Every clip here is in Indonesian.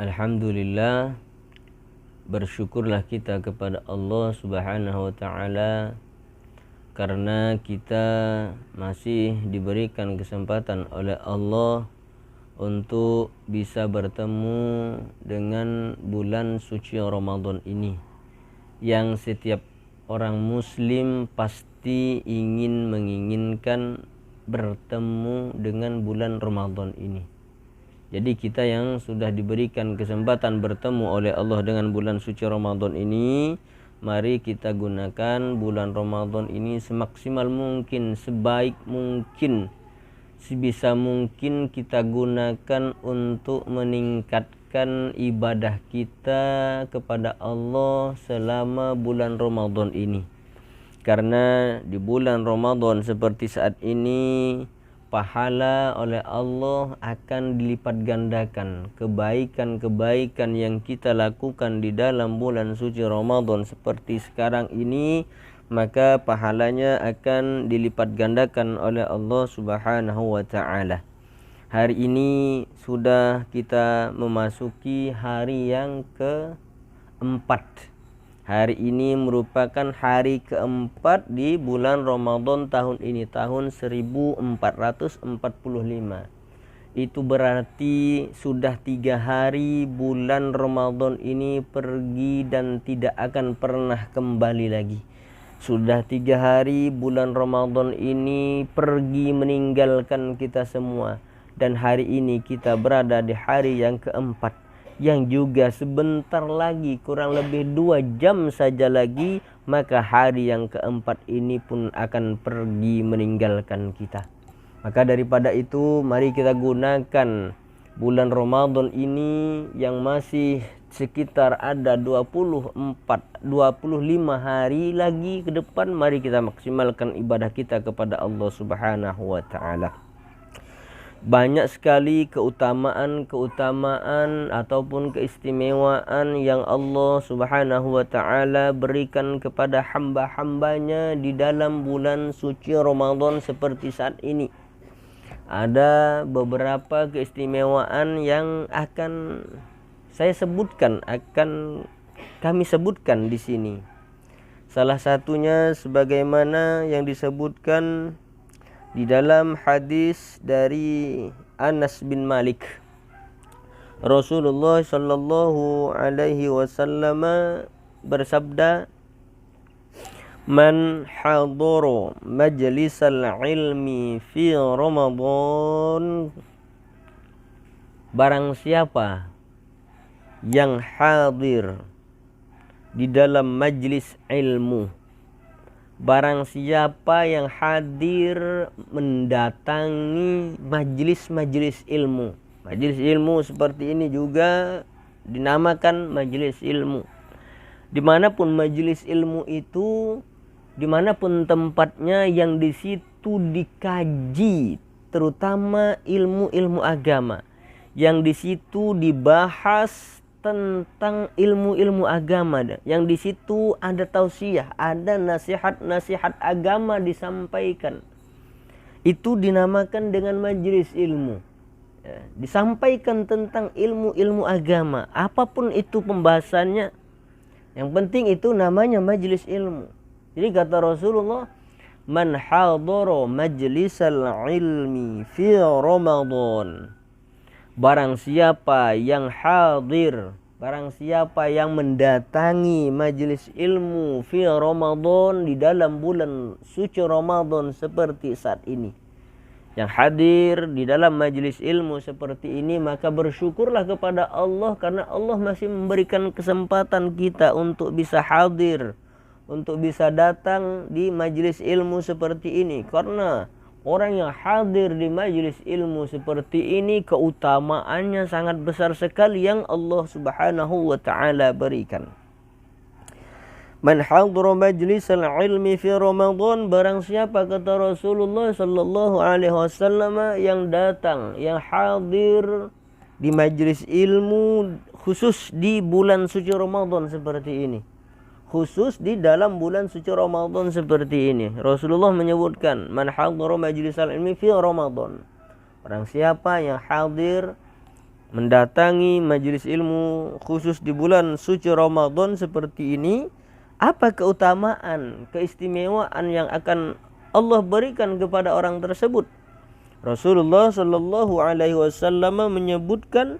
Alhamdulillah, bersyukurlah kita kepada Allah Subhanahu wa taala karena kita masih diberikan kesempatan oleh Allah untuk bisa bertemu dengan bulan suci Ramadan ini, yang setiap orang muslim pasti menginginkan bertemu dengan bulan Ramadan ini. Jadi kita yang sudah diberikan kesempatan bertemu oleh Allah dengan bulan suci Ramadan ini, mari kita gunakan bulan Ramadan ini semaksimal mungkin, sebaik mungkin, sebisa mungkin kita gunakan untuk meningkatkan ibadah kita kepada Allah selama bulan Ramadan ini. Karena di bulan Ramadan seperti saat ini, pahala oleh Allah akan dilipat gandakan. Kebaikan-kebaikan yang kita lakukan di dalam bulan suci Ramadan seperti sekarang ini, maka pahalanya akan dilipat gandakan oleh Allah Subhanahu wa taala. Hari ini sudah kita memasuki hari yang keempat. Hari ini merupakan hari keempat di bulan Ramadan tahun ini, tahun 1445. Itu berarti sudah 3 hari bulan Ramadan ini pergi dan tidak akan pernah kembali lagi. Sudah 3 hari bulan Ramadan ini pergi meninggalkan kita semua. Dan hari ini kita berada di hari yang keempat, yang juga sebentar lagi, kurang lebih 2 jam saja lagi, maka hari yang keempat ini pun akan pergi meninggalkan kita. Maka daripada itu, mari kita gunakan bulan Ramadan ini yang masih sekitar ada 25 hari lagi ke depan. Mari kita maksimalkan ibadah kita kepada Allah Subhanahu wa taala. Banyak sekali keutamaan ataupun keistimewaan yang Allah Subhanahu wa taala berikan kepada hamba-hambanya di dalam bulan suci Ramadan seperti saat ini. Ada beberapa keistimewaan yang akan kami sebutkan di sini. Salah satunya sebagaimana yang disebutkan di dalam hadis dari Anas bin Malik, Rasulullah sallallahu alaihi wasallam bersabda, "Man hadara majlisal ilmi fi Ramadan," barang siapa yang hadir di dalam majlis ilmu, barang siapa yang hadir mendatangi majlis-majlis ilmu. Majlis ilmu seperti ini juga dinamakan majlis ilmu. Dimanapun majlis ilmu itu, dimanapun tempatnya, yang di situ dikaji terutama ilmu-ilmu agama, yang di situ dibahas tentang ilmu-ilmu agama, yang di situ ada tausiah, ada nasihat-nasihat agama disampaikan. Itu dinamakan dengan majelis ilmu. Ya, disampaikan tentang ilmu-ilmu agama, apapun itu pembahasannya, yang penting itu namanya majelis ilmu. Jadi kata Rasulullah, "Man hadara majlisal ilmi fi Ramadan," barang siapa yang hadir, barang siapa yang mendatangi majelis ilmu fi Ramadan, di dalam bulan suci Ramadan seperti saat ini, yang hadir di dalam majelis ilmu seperti ini, maka bersyukurlah kepada Allah karena Allah masih memberikan kesempatan kita untuk bisa hadir, untuk bisa datang di majelis ilmu seperti ini. Karena orang yang hadir di majelis ilmu seperti ini, keutamaannya sangat besar sekali yang Allah Subhanahu wa taala berikan. Man hadara majlisal ilmi fi Ramadan, barang siapa, kata Rasulullah sallallahu alaihi wasallam, yang datang, yang hadir di majelis ilmu khusus di bulan suci Ramadan seperti ini. Khusus di dalam bulan suci Ramadan seperti ini. Rasulullah menyebutkan, man hadara majlisal ilmi fi Ramadan, barang siapa yang hadir mendatangi majelis ilmu khusus di bulan suci Ramadan seperti ini, apa keutamaan, keistimewaan yang akan Allah berikan kepada orang tersebut? Rasulullah Shallallahu Alaihi Wasallam menyebutkan,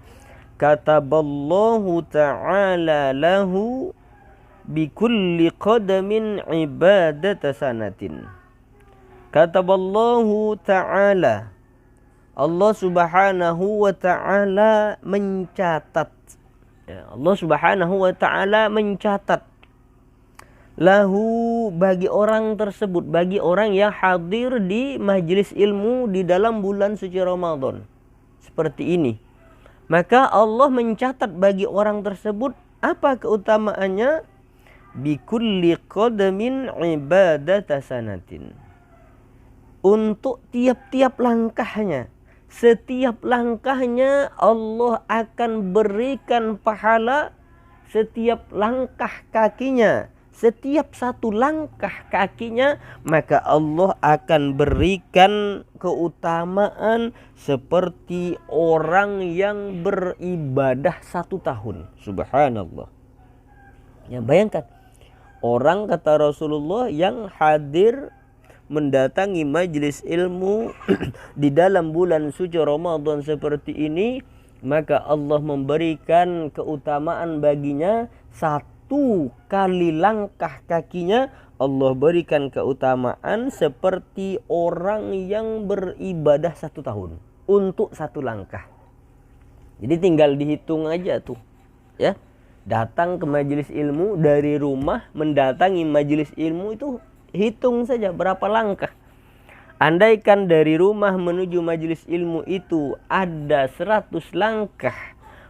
kataballahu ta'ala lahu bikulli qadamin ibadata sanatin. Kataballahu ta'ala, Allah subhanahu wa ta'ala mencatat, ya, Allah subhanahu wa ta'ala mencatat, lahu bagi orang tersebut, bagi orang yang hadir di majelis ilmu di dalam bulan suci Ramadan seperti ini, maka Allah mencatat bagi orang tersebut apa keutamaannya? Bikulli qadamin ibadata sanatin, untuk tiap-tiap langkahnya, setiap langkahnya Allah akan berikan pahala. Setiap langkah kakinya, setiap satu langkah kakinya, maka Allah akan berikan keutamaan seperti orang yang beribadah 1 tahun. Subhanallah. Ya, bayangkan, orang, kata Rasulullah, yang hadir mendatangi majelis ilmu di dalam bulan suci Ramadan seperti ini, maka Allah memberikan keutamaan baginya 1 kali langkah kakinya, Allah berikan keutamaan seperti orang yang beribadah 1 tahun untuk 1 langkah. Jadi tinggal dihitung aja tuh, ya, datang ke majelis ilmu dari rumah mendatangi majelis ilmu itu, hitung saja berapa langkah. Andaikan dari rumah menuju majelis ilmu itu ada 100 langkah,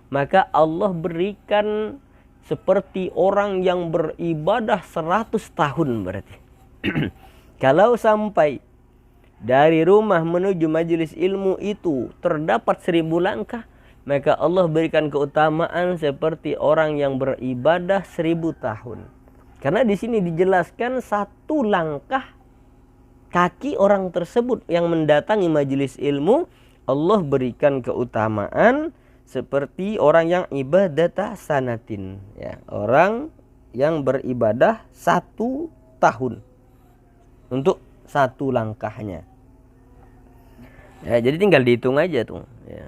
maka Allah berikan seperti orang yang beribadah 100 tahun berarti. Kalau sampai dari rumah menuju majelis ilmu itu terdapat 1000 langkah, maka Allah berikan keutamaan seperti orang yang beribadah 1000 tahun. Karena di sini dijelaskan 1 langkah kaki orang tersebut yang mendatangi majelis ilmu, Allah berikan keutamaan seperti orang yang ibadah sanatin, ya, orang yang beribadah 1 tahun untuk 1 langkahnya. Ya, jadi tinggal dihitung aja tuh, ya.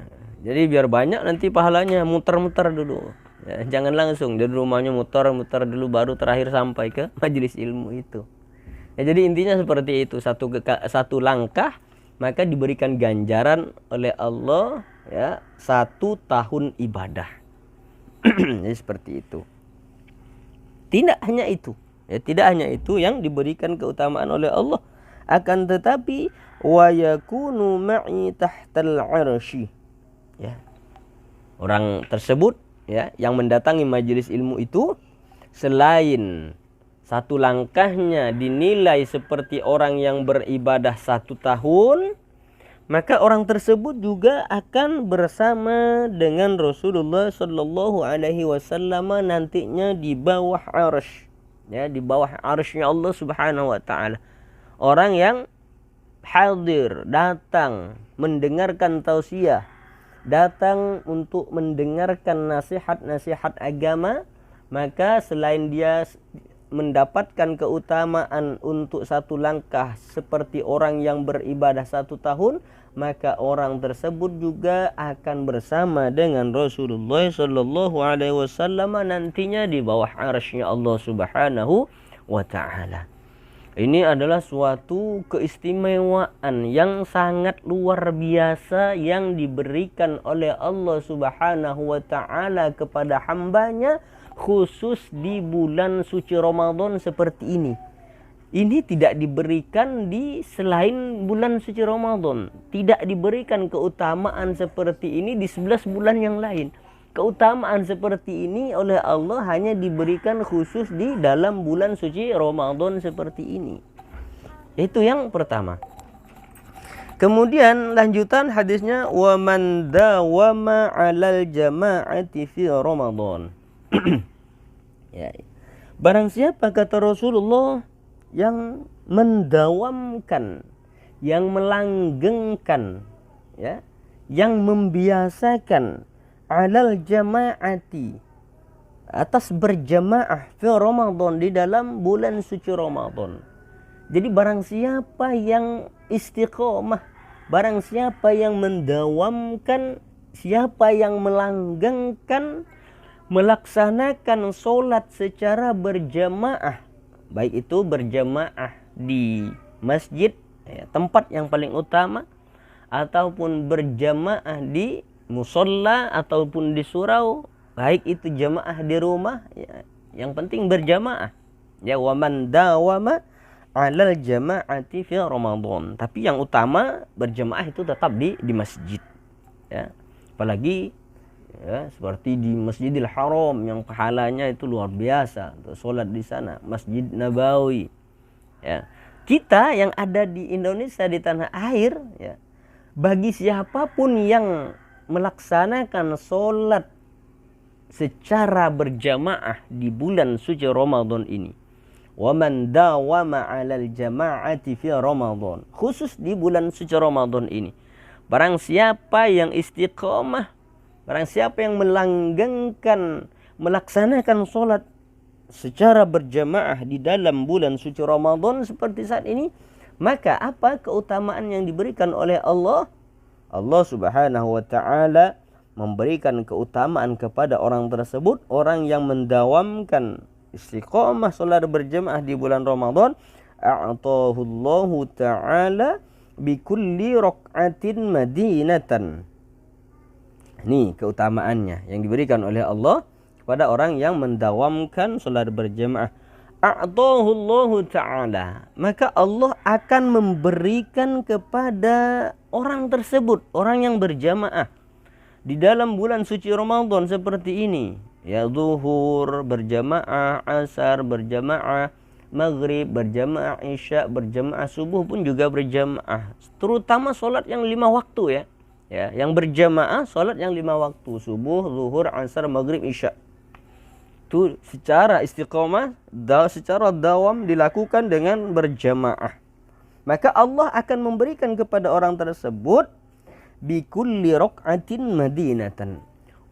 Jadi biar banyak nanti pahalanya, muter-muter dulu, ya, jangan langsung dari rumahnya muter-muter dulu baru terakhir sampai ke majelis ilmu itu. Ya, jadi intinya seperti itu, 1 langkah maka diberikan ganjaran oleh Allah, ya, 1 tahun ibadah. Jadi seperti itu. Tidak hanya itu, ya, tidak hanya itu yang diberikan keutamaan oleh Allah, akan tetapi wa yakunu ma'i tahtal 'arsy, ya. Orang tersebut, ya, yang mendatangi majelis ilmu itu, selain 1 langkahnya dinilai seperti orang yang beribadah 1 tahun, maka orang tersebut juga akan bersama dengan Rasulullah Shallallahu Alaihi Wasallam nantinya di bawah arsy, ya, di bawah arsy-Nya Allah Subhanahu Wa Taala. Orang yang hadir, datang mendengarkan tausiah, datang untuk mendengarkan nasihat-nasihat agama, maka selain dia mendapatkan keutamaan untuk 1 langkah seperti orang yang beribadah 1 tahun, maka orang tersebut juga akan bersama dengan Rasulullah Shallallahu Alaihi Wasallam nantinya di bawah arsy-Nya Allah Subhanahu Wa Taala. Ini adalah suatu keistimewaan yang sangat luar biasa yang diberikan oleh Allah Subhanahu Wa Taala kepada hambanya, khusus di bulan suci Ramadan seperti ini. Ini tidak diberikan di selain bulan suci Ramadan. Tidak diberikan keutamaan seperti ini di 11 bulan yang lain. Keutamaan seperti ini oleh Allah hanya diberikan khusus di dalam bulan suci Ramadan seperti ini. Itu yang pertama. Kemudian lanjutan hadisnya, wa man dawama 'alal jama'ati fi Ramadan. Ya. Barang siapa, kata Rasulullah, yang mendawamkan, yang melanggengkan, ya, yang membiasakan 'alal jama'ati, atas berjamaah fi Ramadan, di dalam bulan suci Ramadan. Jadi barang siapa yang istiqomah, barang siapa yang mendawamkan, siapa yang melanggengkan melaksanakan sholat secara berjamaah, baik itu berjamaah di masjid, tempat yang paling utama, ataupun berjamaah di musolla ataupun di surau, baik itu jamaah di rumah, yang penting berjamaah. Ya, wa man dawama 'alal jama'ati fi Ramadan. Tapi yang utama berjamaah itu tetap di masjid. Ya. Apalagi ya, seperti di Masjidil Haram yang pahalanya itu luar biasa untuk sholat di sana, Masjid Nabawi. Ya. Kita yang ada di Indonesia, di tanah air, ya, bagi siapapun yang melaksanakan sholat secara berjamaah di bulan suci Ramadan ini, wa man dawama 'alal jama'ati fi Ramadan, khusus di bulan suci Ramadan ini, barang siapa yang istiqomah, barang siapa yang melanggengkan melaksanakan sholat secara berjamaah di dalam bulan suci Ramadan seperti saat ini, maka apa keutamaan yang diberikan oleh Allah? Allah Subhanahu wa ta'ala memberikan keutamaan kepada orang tersebut, orang yang mendawamkan istiqomah sholat berjamaah di bulan Ramadan. A'tahullahu ta'ala bikulli rak'atin madinatan. Ini keutamaannya yang diberikan oleh Allah kepada orang yang mendawamkan sholat berjamaah. A'tahullahu ta'ala, maka Allah akan memberikan kepada orang tersebut, orang yang berjamaah di dalam bulan suci Ramadan seperti ini, ya, zuhur berjamaah, asar berjamaah, maghrib berjamaah, isya berjamaah, subuh pun juga berjamaah, terutama sholat yang 5 waktu, ya, yang berjamaah sholat yang 5 waktu, subuh, zuhur, asar, maghrib, isya. Itu secara istiqomah, secara dawam dilakukan dengan berjamaah. Maka Allah akan memberikan kepada orang tersebut bikulli rak'atin madinatan,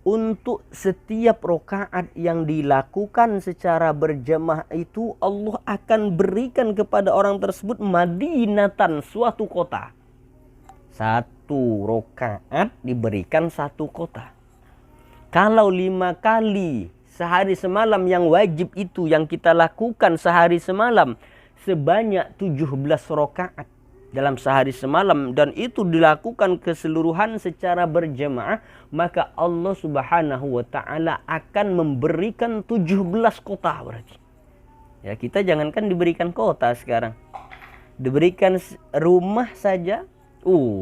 untuk setiap rakaat yang dilakukan secara berjamaah itu Allah akan berikan kepada orang tersebut madinatan, suatu kota. Satu rakaat diberikan satu kota. Kalau 5 kali sehari semalam yang wajib itu yang kita lakukan sehari semalam sebanyak 17 rakaat dalam sehari semalam, dan itu dilakukan keseluruhan secara berjamaah, maka Allah Subhanahu wa ta'ala akan memberikan 17 kota berarti. Ya, kita jangankan diberikan kota sekarang, diberikan rumah saja,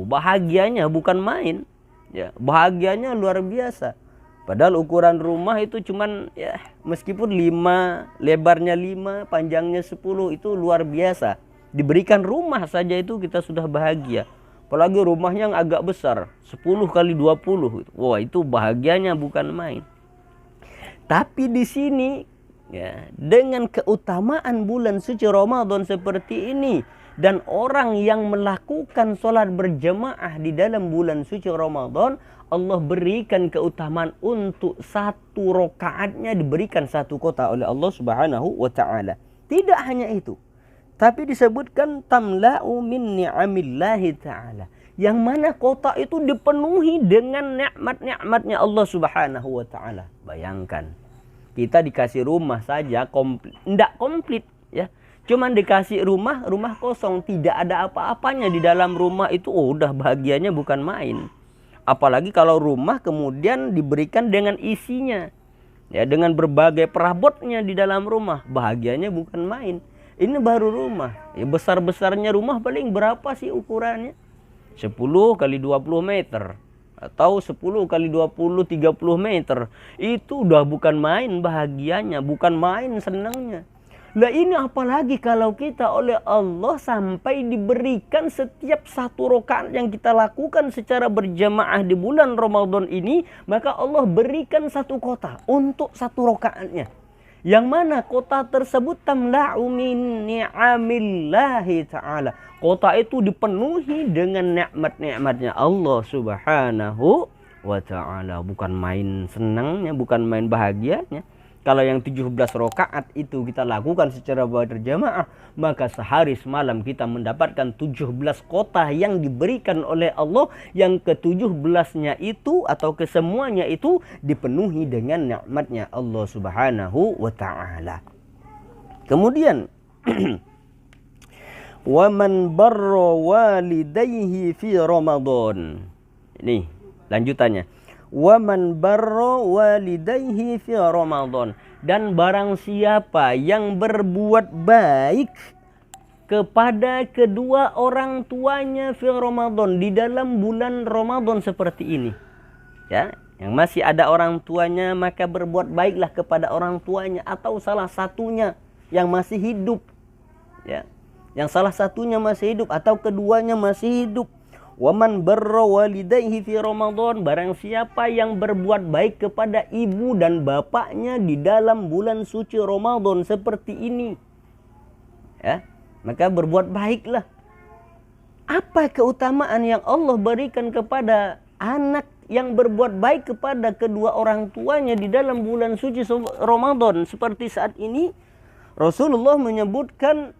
bahagianya bukan main. Ya, bahagianya luar biasa. Padahal ukuran rumah itu cuman, ya, meskipun 5, lebarnya 5, panjangnya 10, itu luar biasa. Diberikan rumah saja itu kita sudah bahagia. Apalagi rumahnya yang agak besar, 10 kali 20. Wah, itu bahagianya bukan main. Tapi di sini, ya, dengan keutamaan bulan suci Ramadan seperti ini, dan orang yang melakukan sholat berjamaah di dalam bulan suci Ramadan, Allah berikan keutamaan untuk satu rakaatnya diberikan satu kota oleh Allah Subhanahu wa ta'ala. Tidak hanya itu, tapi disebutkan tamla'u min ni'amillahi ta'ala, yang mana kota itu dipenuhi dengan nikmat-nikmatnya Allah Subhanahu wa ta'ala. Bayangkan, kita dikasih rumah saja tidak komplit, ya. Cuman dikasih rumah kosong, tidak ada apa-apanya di dalam rumah itu, udah bahagianya bukan main. Apalagi kalau rumah kemudian diberikan dengan isinya, ya, dengan berbagai perabotnya di dalam rumah, bahagianya bukan main. Ini baru rumah, ya, besar-besarnya rumah paling berapa sih ukurannya? 10 kali 20 meter atau 10 kali 20 30 meter. Itu udah bukan main bahagianya, bukan main senangnya. Lah ini apalagi kalau kita oleh Allah sampai diberikan setiap satu rakaat yang kita lakukan secara berjamaah di bulan Ramadan ini, maka Allah berikan satu kota untuk satu rakaatnya. Yang mana kota tersebut tamla'u min ni'amillahi ta'ala. Kota itu dipenuhi dengan nikmat-nikmatnya Allah Subhanahu wa ta'ala. Bukan main senangnya, bukan main bahagianya. Kalau yang 17 rakaat itu kita lakukan secara berjamaah, maka sehari semalam kita mendapatkan 17 kota yang diberikan oleh Allah, yang ke-17-nya itu atau kesemuanya itu dipenuhi dengan nikmatnya Allah Subhanahu wa ta'ala. Kemudian wa man barra walidayhi fi Ramadan. Ini lanjutannya. Wa man barra walidayhi fi Ramadan. Dan barang siapa yang berbuat baik kepada kedua orang tuanya fi Ramadan, di dalam bulan Ramadan seperti ini. Ya, yang masih ada orang tuanya, maka berbuat baiklah kepada orang tuanya atau salah satunya yang masih hidup. Ya. Yang salah satunya masih hidup atau keduanya masih hidup. Waman barra walidayhi fi Ramadan, barang siapa yang berbuat baik kepada ibu dan bapaknya di dalam bulan suci Ramadan seperti ini, ya, maka berbuat baiklah. Apa keutamaan yang Allah berikan kepada anak yang berbuat baik kepada kedua orang tuanya di dalam bulan suci Ramadan seperti saat ini? Rasulullah menyebutkan,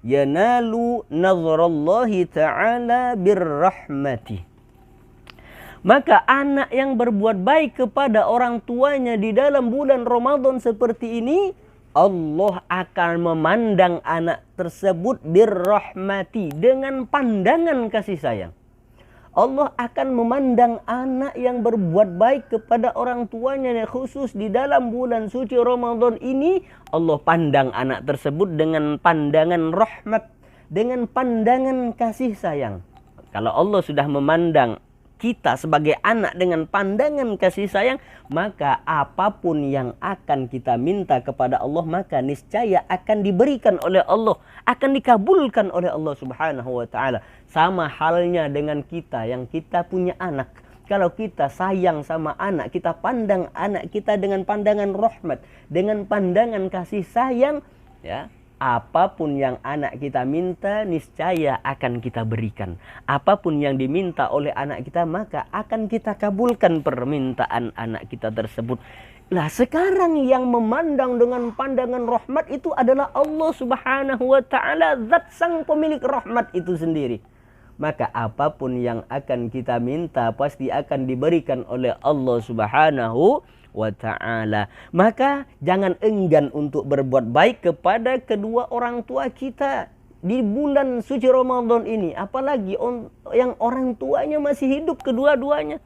yanalu nazarallahi ta'ala birrahmati. Maka anak yang berbuat baik kepada orang tuanya di dalam bulan Ramadan seperti ini, Allah akan memandang anak tersebut birrahmati, dengan pandangan kasih sayang. Allah akan memandang anak yang berbuat baik kepada orang tuanya, khusus di dalam bulan suci Ramadan ini. Allah pandang anak tersebut dengan pandangan rahmat, dengan pandangan kasih sayang. Kalau Allah sudah memandang kita sebagai anak dengan pandangan kasih sayang, maka apapun yang akan kita minta kepada Allah, maka niscaya akan diberikan oleh Allah, akan dikabulkan oleh Allah Subhanahu wa ta'ala. Sama halnya dengan kita yang kita punya anak. Kalau kita sayang sama anak, kita pandang anak kita dengan pandangan rahmat, dengan pandangan kasih sayang, ya, apapun yang anak kita minta, niscaya akan kita berikan. Apapun yang diminta oleh anak kita, maka akan kita kabulkan permintaan anak kita tersebut. Lah sekarang yang memandang dengan pandangan rahmat itu adalah Allah Subhanahu wa ta'ala, zat sang pemilik rahmat itu sendiri. Maka apapun yang akan kita minta pasti akan diberikan oleh Allah Subhanahu wa ta'ala. Maka jangan enggan untuk berbuat baik kepada kedua orang tua kita di bulan suci Ramadan ini, apalagi yang orang tuanya masih hidup kedua-duanya,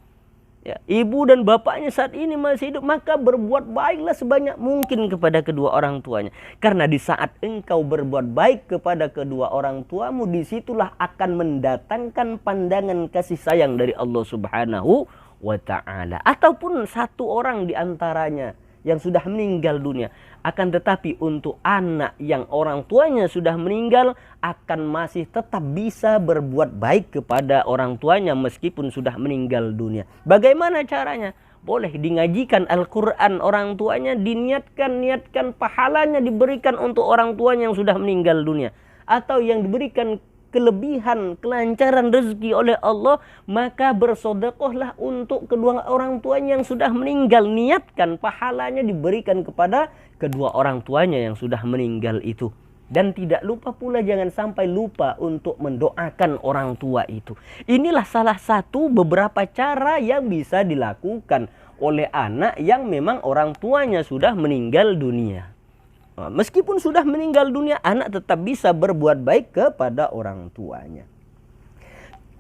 ya, ibu dan bapaknya saat ini masih hidup, maka berbuat baiklah sebanyak mungkin kepada kedua orang tuanya. Karena di saat engkau berbuat baik kepada kedua orang tuamu, disitulah akan mendatangkan pandangan kasih sayang dari Allah Subhanahu wa ta'ala. Ataupun satu orang di antaranya yang sudah meninggal dunia. Akan tetapi untuk anak yang orang tuanya sudah meninggal, akan masih tetap bisa berbuat baik kepada orang tuanya meskipun sudah meninggal dunia. Bagaimana caranya? Boleh ngajikan Al-Quran orang tuanya, niatkan pahalanya diberikan untuk orang tuanya yang sudah meninggal dunia. Atau yang diberikan kelebihan, kelancaran rezeki oleh Allah, maka bersedekahlah untuk kedua orang tuanya yang sudah meninggal. Niatkan pahalanya diberikan kepada kedua orang tuanya yang sudah meninggal itu. Dan tidak lupa pula, jangan sampai lupa untuk mendoakan orang tua itu. Inilah salah satu beberapa cara yang bisa dilakukan oleh anak yang memang orang tuanya sudah meninggal dunia. Meskipun sudah meninggal dunia, anak tetap bisa berbuat baik kepada orang tuanya.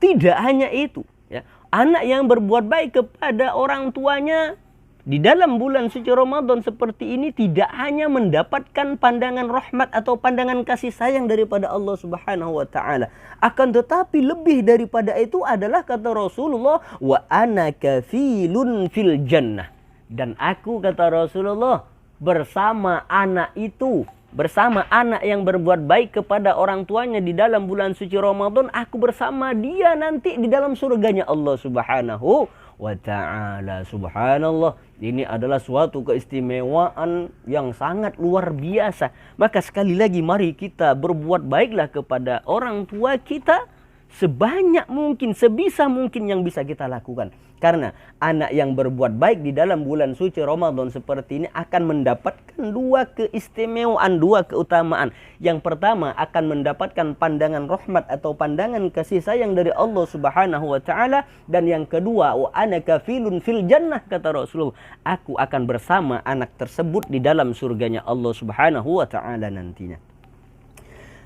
Tidak hanya itu, ya, anak yang berbuat baik kepada orang tuanya di dalam bulan suci Ramadan seperti ini tidak hanya mendapatkan pandangan rahmat atau pandangan kasih sayang daripada Allah Subhanahu wa ta'ala. Akan tetapi lebih daripada itu adalah kata Rasulullah, wa ana kafilun fil jannah. Dan aku, kata Rasulullah, bersama anak itu, bersama anak yang berbuat baik kepada orang tuanya di dalam bulan suci Ramadan, aku bersama dia nanti di dalam surganya Allah Subhanahu wa ta'ala. Subhanallah, ini adalah suatu keistimewaan yang sangat luar biasa. Maka sekali lagi, mari kita berbuat baiklah kepada orang tua kita sebanyak mungkin, sebisa mungkin yang bisa kita lakukan. Karena anak yang berbuat baik di dalam bulan suci Ramadan seperti ini akan mendapatkan dua keistimewaan, dua keutamaan. Yang pertama akan mendapatkan pandangan rahmat atau pandangan kasih sayang dari Allah Subhanahu wa taala, dan yang kedua wa ana kafilun fil jannah, kata Rasulullah, aku akan bersama anak tersebut di dalam surganya Allah Subhanahu wa taala nantinya.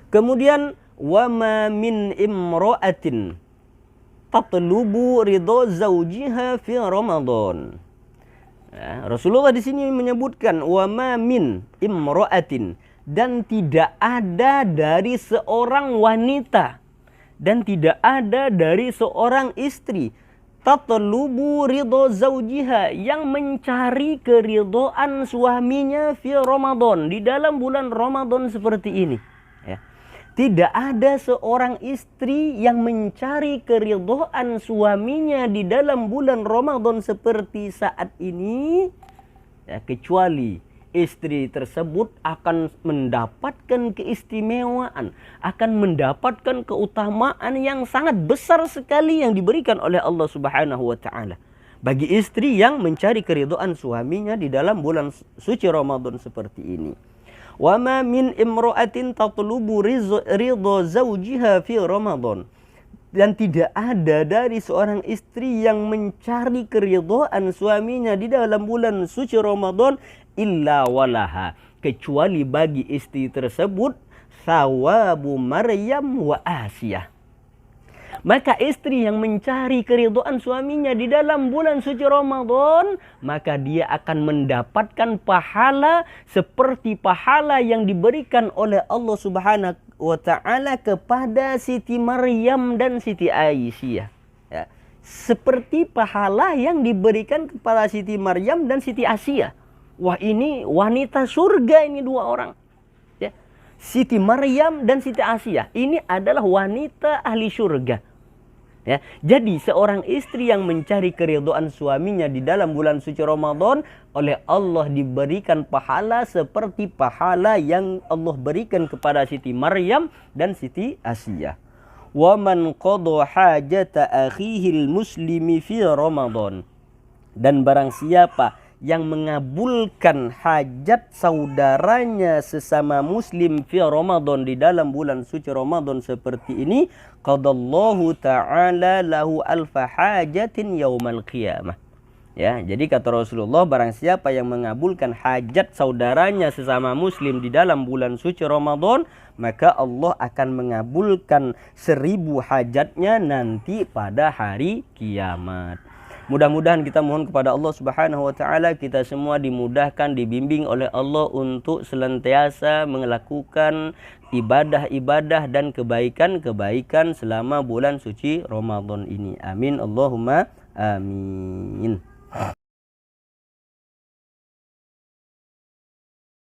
Kemudian wa ma min imra'atin tatlubu ridho zaujiha fi Ramadan. Ya, Rasulullah di sini menyebutkan wa ma min imra'atin, dan tidak ada dari seorang wanita dan tidak ada dari seorang istri tatlubu ridho zaujiha, yang mencari keridhaan suaminya fi Ramadan, di dalam bulan Ramadan seperti ini. Ya. Tidak ada seorang istri yang mencari keridhaan suaminya di dalam bulan Ramadan seperti saat ini, ya, kecuali istri tersebut akan mendapatkan keistimewaan, akan mendapatkan keutamaan yang sangat besar sekali yang diberikan oleh Allah Subhanahu wa taala bagi istri yang mencari keridhaan suaminya di dalam bulan suci Ramadan seperti ini. Wa ma min imra'atin tatlubu ridha zawjiha fi Ramadan, dan tidak ada dari seorang istri yang mencari keridhaan suaminya di dalam bulan suci Ramadan illa walaha, kecuali bagi istri tersebut sawabu Maryam wa Asiyah. Maka istri yang mencari keridhaan suaminya di dalam bulan suci Ramadan, maka dia akan mendapatkan pahala seperti pahala yang diberikan oleh Allah Subhanahu wa taala kepada Siti Maryam dan Siti Aisyah. Ya. Seperti pahala yang diberikan kepada Siti Maryam dan Siti Aisyah. Wah, ini wanita surga, ini dua orang. Ya. Siti Maryam dan Siti Aisyah ini adalah wanita ahli surga. Ya, jadi seorang istri yang mencari keridhaan suaminya di dalam bulan suci Ramadan, oleh Allah diberikan pahala seperti pahala yang Allah berikan kepada Siti Maryam dan Siti Aisyah. Wa man qada hajata akhihil muslimi fi Ramadan, dan barang siapa yang mengabulkan hajat saudaranya sesama muslim fi Ramadan, di dalam bulan suci Ramadan seperti ini, qadallahu ta'ala lahu alfa hajatin yaumal qiyamah. Ya, jadi kata Rasulullah, barang siapa yang mengabulkan hajat saudaranya sesama muslim di dalam bulan suci Ramadan, maka Allah akan mengabulkan 1000 hajatnya nanti pada hari kiamat. Mudah-mudahan kita mohon kepada Allah Subhanahu wa taala, kita semua dimudahkan, dibimbing oleh Allah untuk senantiasa melakukan ibadah-ibadah dan kebaikan-kebaikan selama bulan suci Ramadan ini. Amin Allahumma amin.